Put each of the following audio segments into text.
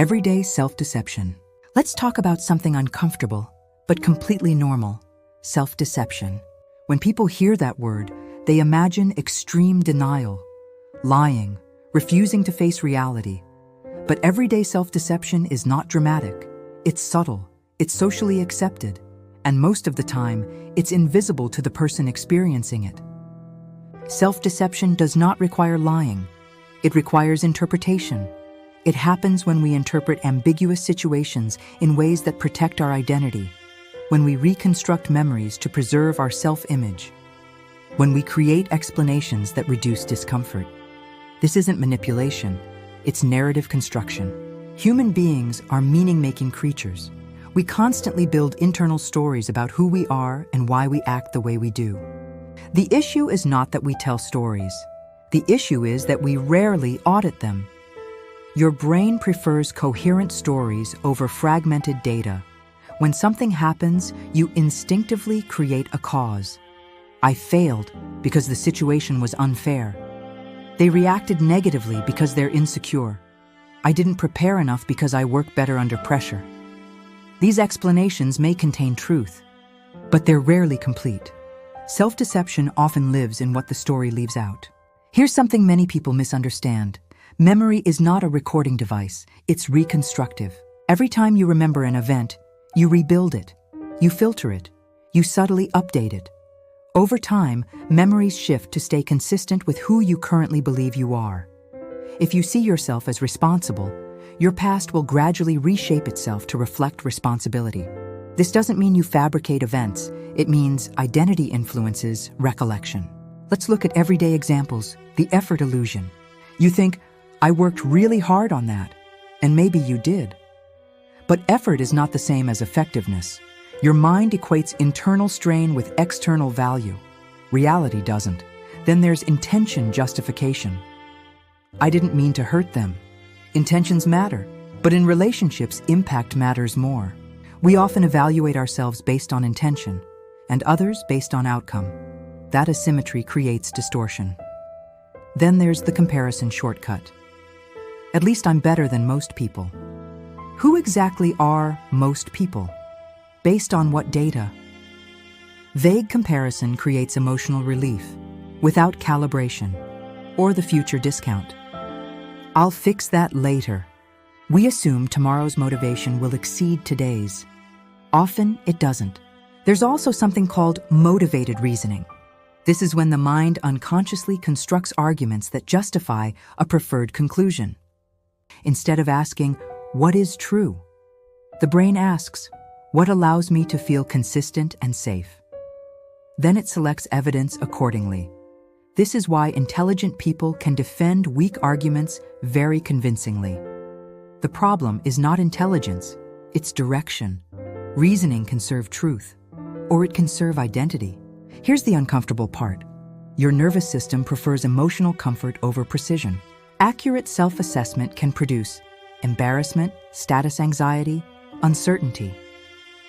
Everyday self-deception. Let's talk about something uncomfortable, but completely normal: self-deception. When people hear that word, they imagine extreme denial, lying, refusing to face reality. But everyday self-deception is not dramatic. It's subtle, it's socially accepted, and most of the time, it's invisible to the person experiencing it. Self-deception does not require lying. It requires interpretation. It happens when we interpret ambiguous situations in ways that protect our identity, when we reconstruct memories to preserve our self-image, when we create explanations that reduce discomfort. This isn't manipulation, it's narrative construction. Human beings are meaning-making creatures. We constantly build internal stories about who we are and why we act the way we do. The issue is not that we tell stories. The issue is that we rarely audit them. Your brain prefers coherent stories over fragmented data. When something happens, you instinctively create a cause. I failed because the situation was unfair. They reacted negatively because they're insecure. I didn't prepare enough because I work better under pressure. These explanations may contain truth, but they're rarely complete. Self-deception often lives in what the story leaves out. Here's something many people misunderstand. Memory is not a recording device, it's reconstructive. Every time you remember an event, you rebuild it, you filter it, you subtly update it. Over time, memories shift to stay consistent with who you currently believe you are. If you see yourself as responsible, your past will gradually reshape itself to reflect responsibility. This doesn't mean you fabricate events. It means identity influences recollection. Let's look at everyday examples. The effort illusion. You think, I worked really hard on that, and maybe you did. But effort is not the same as effectiveness. Your mind equates internal strain with external value. Reality doesn't. Then there's intention justification. I didn't mean to hurt them. Intentions matter, but in relationships, impact matters more. We often evaluate ourselves based on intention, and others based on outcome. That asymmetry creates distortion. Then there's the comparison shortcut. At least I'm better than most people. Who exactly are most people? Based on what data? Vague comparison creates emotional relief, without calibration, or the future discount. I'll fix that later. We assume tomorrow's motivation will exceed today's. Often, it doesn't. There's also something called motivated reasoning. This is when the mind unconsciously constructs arguments that justify a preferred conclusion. Instead of asking, what is true? The brain asks, what allows me to feel consistent and safe? Then it selects evidence accordingly. This is why intelligent people can defend weak arguments very convincingly. The problem is not intelligence, it's direction. Reasoning can serve truth, or it can serve identity. Here's the uncomfortable part. Your nervous system prefers emotional comfort over precision. Accurate self-assessment can produce embarrassment, status anxiety, uncertainty.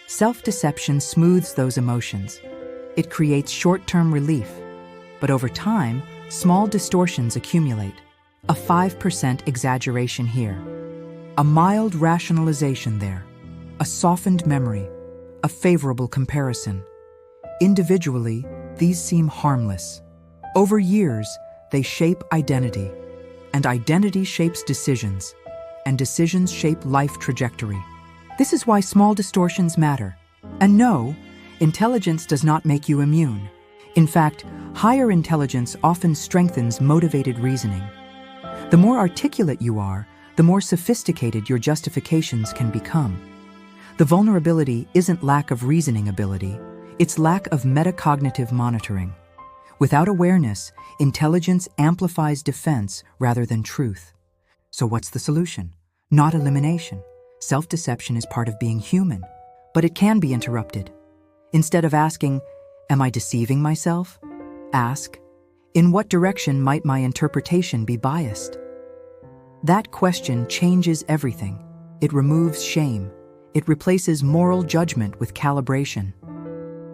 Self-deception smooths those emotions. It creates short-term relief, but over time, small distortions accumulate. A 5% exaggeration here, a mild rationalization there, a softened memory, a favorable comparison. Individually, these seem harmless. Over years, they shape identity, and identity shapes decisions, and decisions shape life trajectory. This is why small distortions matter. And no, intelligence does not make you immune. In fact, higher intelligence often strengthens motivated reasoning. The more articulate you are, the more sophisticated your justifications can become. The vulnerability isn't lack of reasoning ability, it's lack of metacognitive monitoring. Without awareness, intelligence amplifies defense rather than truth. So what's the solution? Not elimination. Self-deception is part of being human, but it can be interrupted. Instead of asking, am I deceiving myself? Ask, in what direction might my interpretation be biased? That question changes everything. It removes shame. It replaces moral judgment with calibration.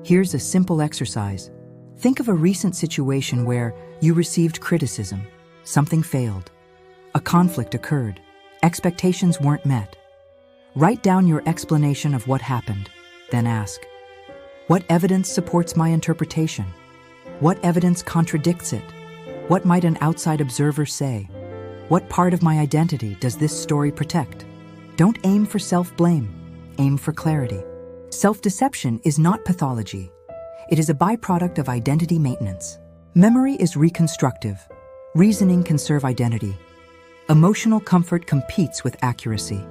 Here's a simple exercise. Think of a recent situation where you received criticism, something failed, a conflict occurred. Expectations weren't met. Write down your explanation of what happened, then ask, what evidence supports my interpretation? What evidence contradicts it? What might an outside observer say? What part of my identity does this story protect? Don't aim for self-blame, aim for clarity. Self-deception is not pathology. It is a byproduct of identity maintenance. Memory is reconstructive. Reasoning can serve identity. Emotional comfort competes with accuracy.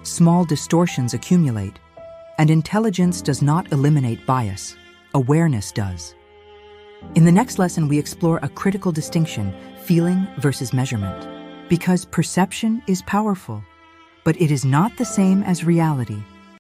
Small distortions accumulate, and intelligence does not eliminate bias. Awareness does. In the next lesson, we explore a critical distinction, feeling versus measurement. Because perception is powerful, but it is not the same as reality.